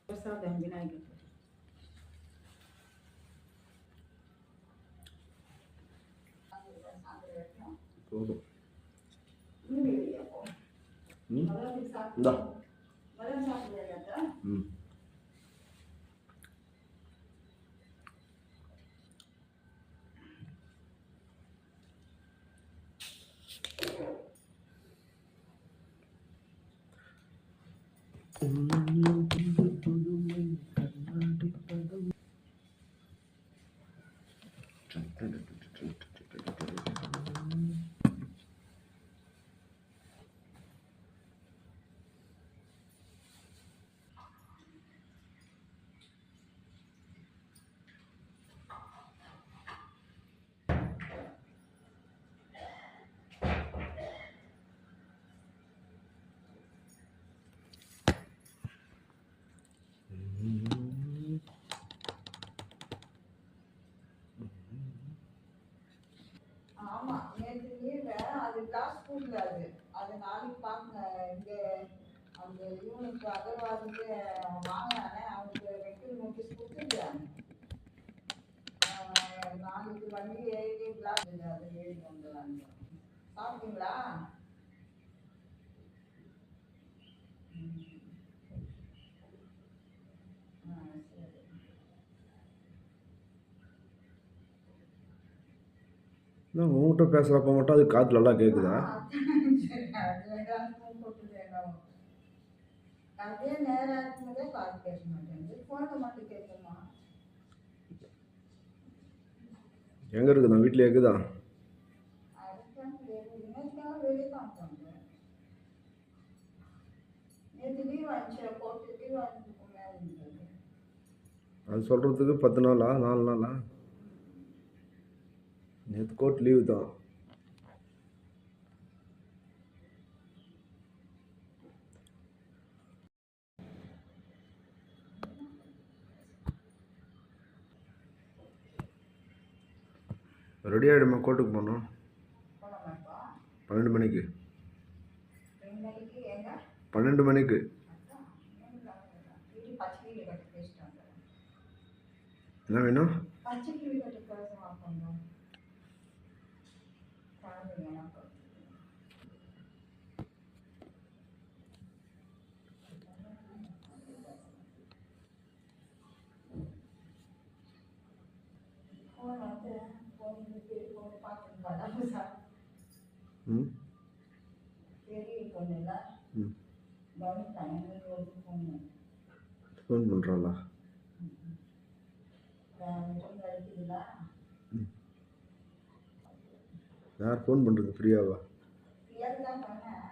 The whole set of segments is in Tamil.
பிரசாதம் விநாயகர் போதும். ஆமா, நேற்று லீவு அது கிளாஸ் ஸ்கூல்ல அது நாளைக்கு பாருங்க. இங்க அந்த இவனுக்கு அகர்வாலுக்கு வாங்கினானே அவனுக்கு வெக்கல் நோட்டீஸ் கொடுத்துருக்கேன். நாளைக்கு வண்டி ஏறி கிளாஸ் அதை எழுதி வந்துடலாங்க. சாப்பிட்டீங்களா? நான் உங்கள்கிட்ட பேசுகிறப்ப மட்டும் அது காற்று நல்லா கேட்குதா? அதே நேரம் இருக்கும்போதே காசு பேச மாட்டேங்குது, ஃபோனில் மட்டும் கேட்குமா? எங்கே இருக்குதா? வீட்டில் இருக்குதா? அதுதான் நேற்றுக்காக வெளியே காமிப்பாங்க. நேற்று லீவ் ஆச்சு, போட்டு லீவ் ஆனதுக்கு மேலே இருந்தது. அது சொல்கிறதுக்கு 10 நாளா 4 நாளா? நேற்று கோர்ட் லீவு தான். ரெடி ஆகிடுமா கோர்ட்டுக்கு போனோம்? போனோமாப்பா 12 மணிக்கு. 2 மணிக்கு எங்க? 12 மணிக்கு. அதான் வீடு பச்சை கிளி கட்டி பேசிட்டாங்க. என்ன வேணும்? பச்சை கிளி கட்டி பேச மாட்டாங்க. குழந்தைங்க எனக்கு ஃபோன் வந்து ஃபோன் பார்த்துருக்காங்க சார். ம் பெரிய பொண்ணுல ம் கவனித்தாங்க, எங்களுக்கு வந்து பொண்ணு ஃபோன் பண்ணுறாளா? பொண்ணு அடிக்குதுங்களா? யார் ஃபோன் பண்ணுறது? ஃப்ரீயாவா? ஃப்ரீயாக தான் பண்ணேன்.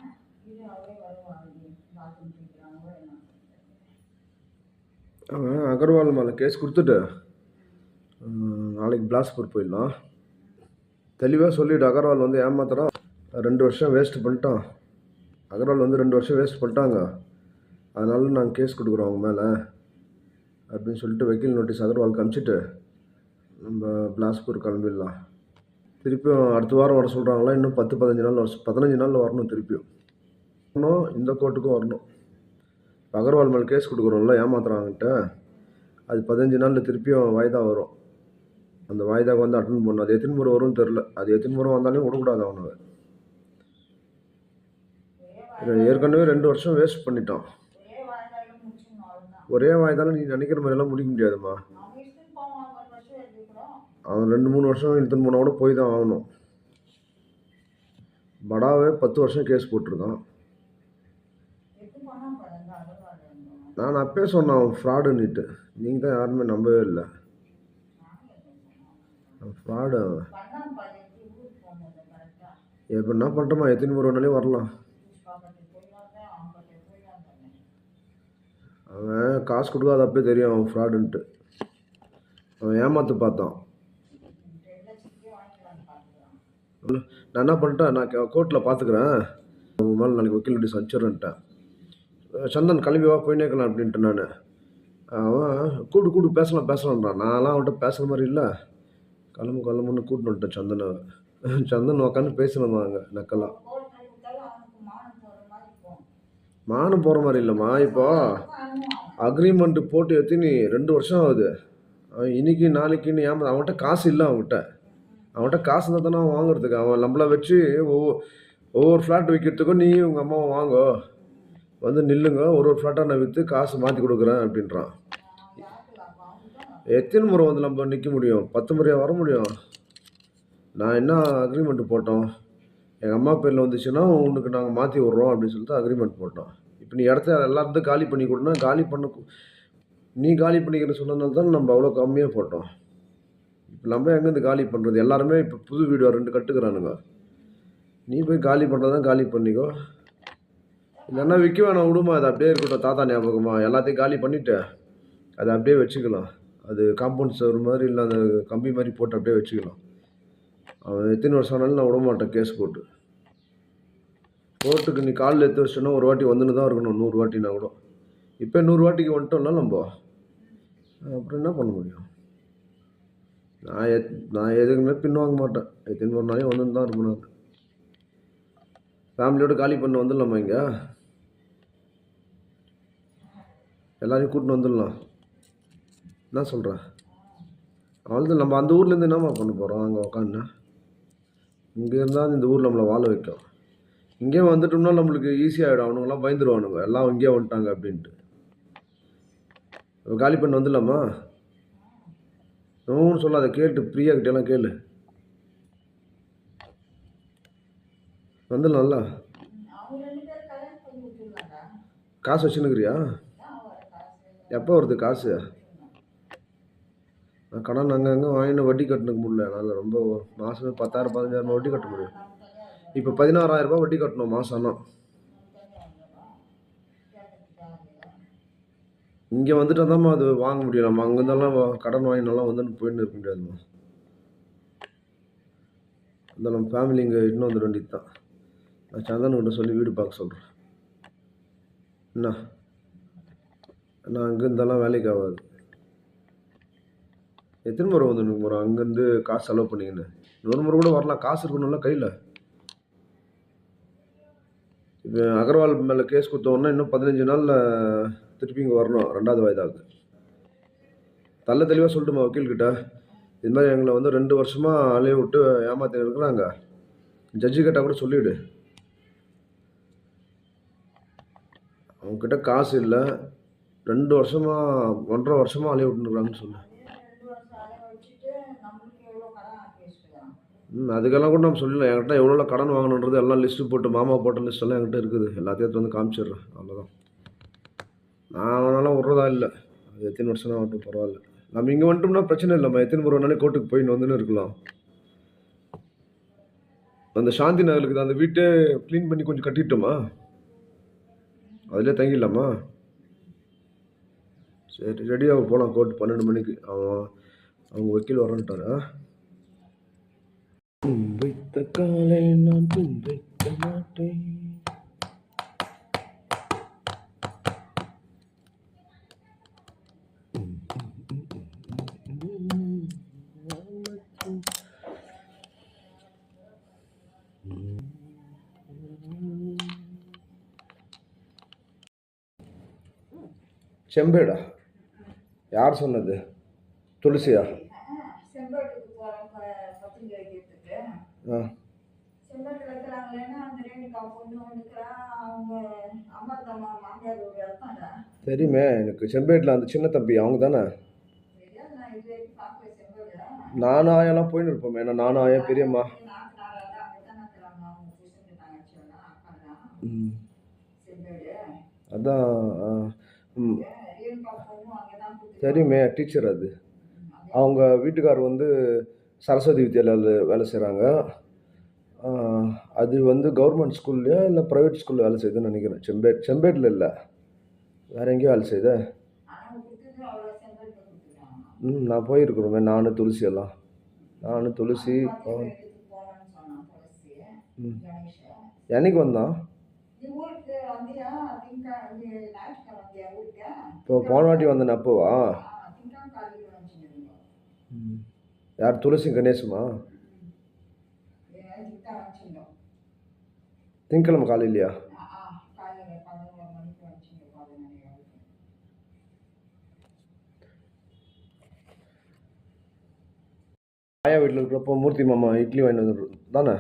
இது அவரே வருவாங்க, பாத்ரூம் கேட்குறாங்களோ என்ன. அவன் அகர்வால் மேலே கேஸ் கொடுத்துட்டு நாளைக்கு பிலாஸ்பூர் போயிடலாம். தெளிவாக சொல்லிவிட்டு அகர்வால் வந்து ஏமாத்துறான், 2 வருஷம் வேஸ்ட் பண்ணிட்டான். அகர்வால் வந்து 2 வருஷம் வேஸ்ட் பண்ணிட்டாங்க, அதனால நாங்கள் கேஸ் கொடுக்குறோம் அவங்க மேலே அப்படின்னு சொல்லிட்டு வக்கீல் நோட்டீஸ் அகர்வாலுக்கு அனுப்பிச்சிட்டு நம்ம பிலாஸ்பூர் கிளம்பிடலாம். திருப்பியும் அடுத்த வாரம் வர சொல்கிறாங்களா? இன்னும் 10-15 நாள் 15 நாளில் வரணும். திருப்பியும் வரணும், இந்த கோர்ட்டுக்கும் வரணும். அகர்வால் மேலே கேஸ் கொடுக்குறோம்ல ஏமாத்துறாங்கன்ட்டு, அது 15 நாளில் திருப்பியும் வாய்தா வரும். அந்த வாய்தாக்கு வந்து அட்டன் பண்ணணும். அது எத்தனை முறை வரும்னு தெரில. அது எத்தனை முறை வந்தாலும் விடக்கூடாது அவனை. ஏற்கனவே 2 வருஷம் வேஸ்ட் பண்ணிட்டான். ஒரே வாழ்க்கையில முடிச்சுக்கணும், அவ்வளோதான். ஒரே வாய்தால நீ நினைக்கிற மாதிரிலாம் முடிக்க முடியாதும்மா. அவங்க இஷ்டம் போவாங்க, 1 வருஷம் எடுத்துக்கிறோம். அவன் 2-3 வருஷம் இழுத்துன்னு போனால் கூட போய் தான் ஆகணும். படாவே 10 வருஷம் கேஸ் போட்டிருக்கான். எட்டு பணம் பாருங்க, அகர்வால் இருந்தோம். நான் அப்பயே சொன்னேன் அவன் ஃப்ராடுன்னுட்டு. நீங்கள் தான் யாருமே நம்பவே இல்லை. அவன் ஃப்ராடு. பண்ணாம பாரு, எப்படி ஊருக்கு போனது கரெக்டாக. இப்போ என்ன பண்ணுறோமா? எத்தனை முறை வேணாலே வரலாம். புஷ்பாக்கத்துக்கு போய் வந்தேன், அவங்க போய் வந்தேன். அவன் காசு கொடுக்காத அப்பயே தெரியும் அவன் ஃப்ராடுன்ட்டு. அவன் ஏமாற்று பார்த்தான். 2 லட்சத்துக்கே வாங்கிக்கலான்னு பார்த்துக்கலாம். நான் என்ன பண்ணிட்டேன், நான் கோர்ட்டில் பார்த்துக்கிறேன், உங்கள் மேலே நாளைக்கு வக்கீல் நோட்டீஸ் அனுப்பிச்சிடுறேன்ட்டேன். சந்தன் கிளம்பி வா போய் நேக்கலாம் அப்படின்ட்டு நான். அவன் கூடு பேசலான்றான். நான்லாம் அவன்கிட்ட பேசுகிற மாதிரி இல்லை. கிளம்புன்னு கூட்டின்னு வந்துட்டேன் சந்தனை. சந்தன் உட்காந்து பேசணுமா அங்கே நக்கெல்லாம். கோர்ட்டில் கொடுத்தாலும் அவனுக்கு மானம் போகிற மாதிரி இருக்கும். மானம் போகிற மாதிரி இல்லைம்மா. இப்போ அக்ரிமெண்ட்டு போட்டு எத்தினி 2 வருஷம் ஆகுது. அவன் இன்னைக்கு நாளைக்குன்னு அவன்கிட்ட காசு இல்லை. அவன்கிட்ட காசு இருந்தால் தானே அவன் வாங்குறதுக்கு. அவன் நம்மளை வச்சு ஒவ்வொரு ஃப்ளாட் விற்கிறதுக்கும் நீ உங்கள் அம்மாவை வாங்கோ, வந்து நில்லுங்க, ஒரு ஃப்ளாட்டாக நான் விற்று காசு மாற்றி கொடுக்குறேன் அப்படின்றான். எத்தனை முறை வந்து நம்ம நிற்க முடியும்? 10 முறையாக வர முடியும்? நான் என்ன அக்ரிமெண்ட்டு போட்டோம்? எங்கள் அம்மா பேரில் வந்துச்சுன்னா உனக்கு நாங்கள் மாற்றி விட்றோம் அப்படின்னு சொல்லிட்டு அக்ரிமெண்ட் போட்டோம். இப்போ நீ இடத்த எல்லாத்தையும் காலி பண்ணி கொடுனா நீ காலி பண்ணிக்கிற சொன்னதுனால தான் நம்ம அவ்வளோ கம்மியாக போட்டோம். இப்போ நம்ம எங்கேருந்து காலி பண்ணுறது? எல்லாருமே இப்போ புது வீடு 2 கட்டுக்கிறானுங்க. நீ போய் காலி பண்ணுறதான் காலி பண்ணிக்கோ, இல்லைன்னா விற்க வேணாம், விடுமா. அது அப்படியே இருக்கட்டும், தாத்தா ஞாபகமா எல்லாத்தையும் காலி பண்ணிவிட்டு அதை அப்படியே வச்சுக்கலாம். அது காம்பவுண்ட் சவர் மாதிரி இல்லை, அந்த கம்பி மாதிரி போட்டு அப்படியே வச்சுக்கலாம். அவன் எத்தனை வருஷம் ஆனாலும் நான் விட மாட்டேன் கேஸ் போட்டு. கோர்ட்டுக்கு நீ காலில் எடுத்து வச்சோன்னா ஒரு வாட்டி வந்துன்னு தான் இருக்கணும், 100 வாட்டினா கூட. இப்போ 100 வாட்டிக்கு வந்துட்டோம்னா நம்ம அப்புறம் என்ன பண்ண முடியும்? நான் எதுக்குமே பின்வாங்க மாட்டேன். எத்தனை ஒரு நாளையும் வந்துன்னு தான் இருக்கணும். நான் ஃபேமிலியோடு காலி பண்ண வந்துடலாமா? இங்கே எல்லாரையும் கூட்டின்னு வந்துடலாம். என்ன சொல்கிறேன்? அவ்வளோதான். நம்ம அந்த ஊர்லேருந்து என்னம்மா பண்ண போகிறோம்? அங்கே உக்காந்து இங்கே இருந்தால் இந்த ஊரில் நம்மளை வாழ வைக்கும். இங்கே வந்துட்டோம்னா நம்மளுக்கு ஈஸியாகிடும். அவனுங்களாம் பயந்துருவானுங்க, எல்லாம் இங்கேயே வந்துட்டாங்க அப்படின்ட்டு. காலி பண்ண வந்துடலாமா? ஒன்றும் சொல்லாத, கேட்டு பிரியா கிட்டேலாம் கேளு, வந்துடலாம்ல. காசு வச்சுன்னுக்குறியா? தான் வர காசு எப்போ வருது காசு? நான் கடன் அங்கங்கே வாங்கிட்டு வட்டி கட்டணுக்கு முடியல என்னால். ரொம்ப மாதமே 10,000 15,000 வட்டி கட்ட முடியும். நம்ம தனியாக இப்போ இருக்கிறோம் 16,000 வட்டி கட்டணும் மாதம். ஆனால் நம்ம தனியாக இருக்கிறோம் கேட்கறதுக்கு ஆகல இங்கே வந்துட்டு தான்மா அது வாங்க முடியும். நம்ம அங்கே இருந்தாலும் கடன் வாங்கினாலாம் வந்து போயின்னு இருக்க முடியாதுமா. அந்த நம்ம ஃபேமிலி இங்கே இன்னும் வந்து வேண்டியது தான். நான் சந்தன்கிட்ட சொல்லி வீடு பார்க்க சொல்கிறேன். என்ன நான் அங்கே இருந்தாலும் வேலைக்கு ஆகாது. எத்தனை முறை வந்து எனக்கு முறை அங்கேருந்து காசு செலவு பண்ணிக்கின்னு இன்னொரு முறை கூட வரலாம். காசு இருக்கணும்ல கையில். இப்போ அகர்வால் மேலே கேஸ் கொடுத்தோன்னா இன்னும் 15 நாளில் திருப்பி இங்கே வரணும். 2வது வாய்தாவுக்கு தெளிவாக சொல்லிட்டுமா வக்கீல்கிட்ட, இது மாதிரி எங்களை வந்து 2 வருஷமாக அலைய விட்டு ஏமாற்றி இருக்கிறாங்க. ஜட்ஜு கேட்டால் கூட சொல்லிவிடு. அவங்கக்கிட்ட காசு இல்லை, 2 வருஷமாக 1.5 வருஷமாக அலைய விட்டுருக்குறாங்கன்னு சொல்லு. அதே 2 வருஷம் அலைய வச்சுட்டு நம்மளுக்கு எவ்வளோ கடன் ஆக்கி வச்சுக்கிறான். அதுக்கெல்லாம் கூட நம்ம சொல்லலாம். என்கிட்ட எவ்வளோ கடன் வாங்கணுன்றது எல்லாம் லிஸ்ட்டு போட்டு மாமா போட்ட லிஸ்ட் எல்லாம் என்கிட்ட இருக்குது. எல்லாத்தையும் எடுத்து வந்து காமிச்சிடுறேன். அவ்வளோதான். நான் அவனால விட்றதா இல்லை. அது எத்தனை வருஷம் தான் ஆகட்டும், பரவாயில்ல. நம்ம இங்கே வந்துட்டோம்னா பிரச்சனை இல்லைம்மா. எத்தனை முறை வேணாலும் கோர்ட்டுக்கு போயின்னு வந்துன்னு இருக்கலாம். அந்த சாந்தி நகருக்கு அந்த வீட்டே க்ளீன் பண்ணி கொஞ்சம் கட்டிட்டோமா, அதிலே தங்கிடலாமா? சரி, ரெடியாக போகலாம். கோர்ட் 12 மணிக்கு. அவங்க வக்கீல் வரன்ட்டாரு. வைத்த காலை நான் வைக்க மாட்டேன். செம்பேடா? யார் சொன்னது? துளசியா? செம்பேட்டுக்கு போகிறோம் பத்திரிக்கை வைக்கிறதுக்கு. ஆ செம்பேட்டில் இருக்கிறாங்களேன்னா அந்த ரேணுகா பொண்ணு வந்துக்கிறா. அவங்க அம்மா தம்மா மாமியார் ஒரு இடத்தாண்டா. தெரியுமே எனக்கு. செம்பேட்டில் அந்த சின்ன தம்பி அவங்க தானே? தெரியாது, நான் இது வரைக்கும் பார்க்கல செம்பேடு. நானும் ஆயாலாம் போயின்னு இருப்போம். ஏன்னா நானும் ஆயா பெரியம்மா. நாக்கு நாளாக அங்கே தானே இருக்கிறாங்க. அவங்க புருஷன் தங்கச்சியோட அக்கா தான் ம் செம்பேடு. அதான். ம் ரேணுகா பொண்ணும் அங்கே தான் தெரியுமே, டீச்சர் அது. அவங்க வீட்டுக்காரர் வந்து சரஸ்வதி வித்யாலயாவில் வேலை செய்கிறாங்க. அது வந்து கவர்மெண்ட் ஸ்கூல்லையா இல்லை ப்ரைவேட் ஸ்கூலில் வேலை செய்யுதுன்னு நினைக்கிறேன். செம்பேட்டில் இல்லை, வேறு எங்கேயோ வேலை செய்யுது. ஆனால் கொடுத்தது அவ்வளோ செம்பேட்டில் கொடுத்துருக்காங்க. நான் போயிருக்கிறோமே, நானும் துளசி எல்லாம். நானும் துளசி பத்திரிக்கை எடுத்துட்டு போகணும்னு சொன்னான் துளசி. கணேஷ் என்னைக்கு வந்தான்? நீ ஊருக்கு வந்தியா? ஞாயிற்றுக்கிழமை வந்தியா ஊருக்கு? இப்போ போன வாட்டி வந்தேன் அப்போவா? திங்காம் காலையில் வந்துச்சுருந்தீங்க. யார்? துளசி கணேசுமா? திங்காம் வந்துச்சுருந்தோம். திங்கக்கிழமை காலையிலையா? காலையில் 11 மணிக்கு வந்துச்சுங்க. 11 ஆயா வீட்டில் இருக்கிறப்போ மூர்த்தி மாமா இட்லி வாங்கிட்டு வந்து தானே?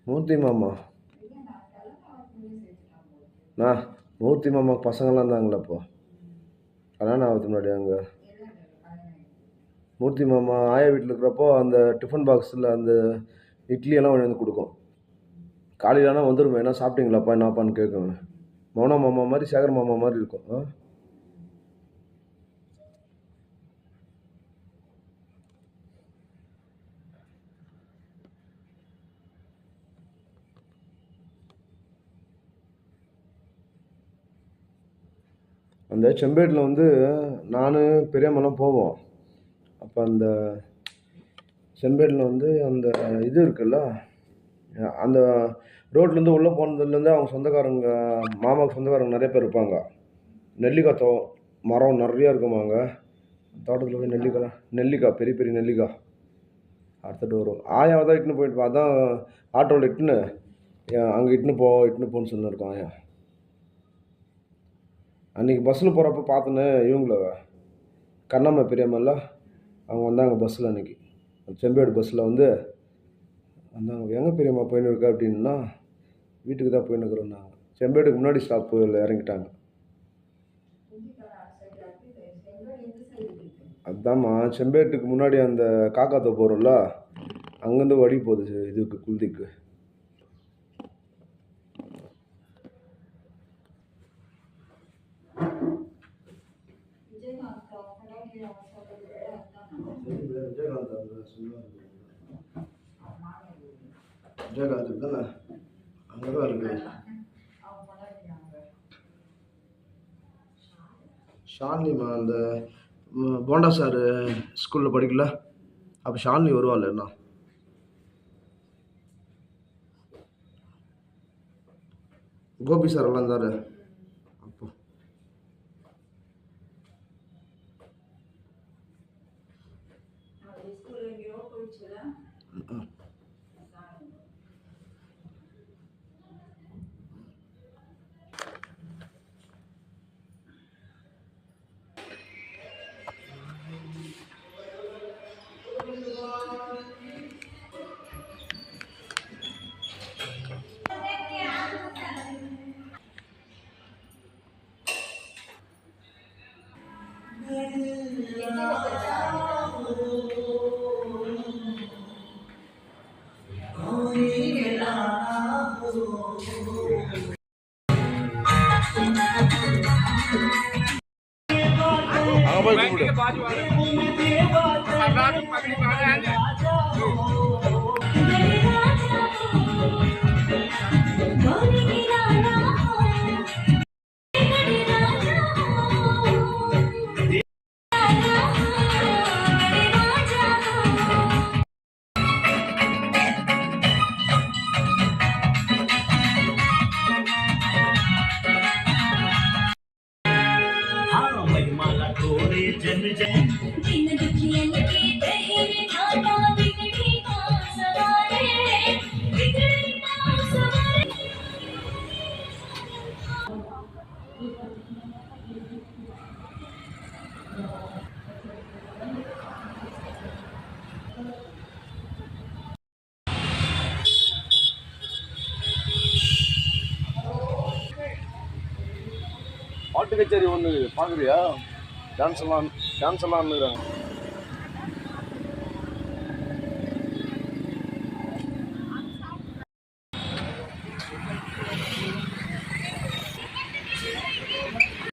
மூர்த்தி மாமா மூர்த்தி மாமா பசங்கள்லாம் இருந்தாங்களே அப்போ கல்யாணம் ஆகிறதுக்கு முன்னாடி. அங்கே மூர்த்தி மாமா ஆயா வீட்டில் இருக்கிறப்போ அந்த டிஃபன் பாக்ஸில் அந்த இட்லியெல்லாம் வாங்கி வந்து கொடுக்கும். காலையிலனா வந்துடுமே, என்ன சாப்பிட்டீங்களாப்பா என்னப்பான்னு கேட்குங்க. மௌனா மாமா மாதிரி சேகர் மாமா மாதிரி இருக்கும். அந்த செம்பேட்டில் வந்து நான் பெரியம்மாலாம் போவோம். அப்போ அந்த செம்பேட்டில் வந்து அந்த இது இருக்குல்ல, அந்த ரோட்லேருந்து உள்ளே போனதுலேருந்து அவங்க சொந்தக்காரங்க, மாமாவுக்கு சொந்தக்காரங்க நிறைய பேர் இருப்பாங்க. நெல்லிக்காய் மரம் நிறையா இருக்குமாங்க தோட்டத்தில். போய் நெல்லிக்காய் பெரிய பெரிய நெல்லிக்காய் அறுத்துட்டு வரும். ஆயாவை தான் இட்டுன்னு போயிட்டு அதான் ஆட்டோவில் இட்டுன்னு அங்கே இட்டுன்னு போன்னு சொல்லியிருக்கோம் ஆயா. அன்றைக்கி பஸ்ஸில் போகிறப்ப பார்த்தோன்னே இவங்கள கண்ணம்மா பெரியம்மால அவங்க வந்தாங்க பஸ்ஸில். அன்றைக்கி செம்பேடு பஸ்ஸில் வந்து வந்தாங்க. எங்கே பெரியம்மா போயின்னு இருக்கா அப்படின்னா, வீட்டுக்கு தான் போயின்னு இருக்கிறோம். நாங்கள் செம்பேடுக்கு முன்னாடி ஸ்டாப்பில் இறங்கிட்டாங்க. அதுதான்மா செம்பேட்டுக்கு முன்னாடி அந்த காக்காத்த போகிறோம்ல, அங்கேருந்து வழி போகுது இதுக்கு குல்திக்கு. அவன் மாமியார் வீடு. விஜயகாந்த் தானே அங்கே தான் இருக்குது. அவன் பொண்டாட்டியாங்க. ஷாலினிமா அந்த போண்டா சார் ஸ்கூலில் படிக்கல, அப்போ ஷாலினி வருவாள் என்ன? கோபி சார் எல்லாம் இருந்தார் அப்போ. அது ஸ்கூல்ல எங்கேயோ போயிடுச்சுல. அங்கே போய் கூப்பிடு. பாட்டு கச்சேரி ஒன்று பார்க்குறியா? டான்ஸ் எல்லாம்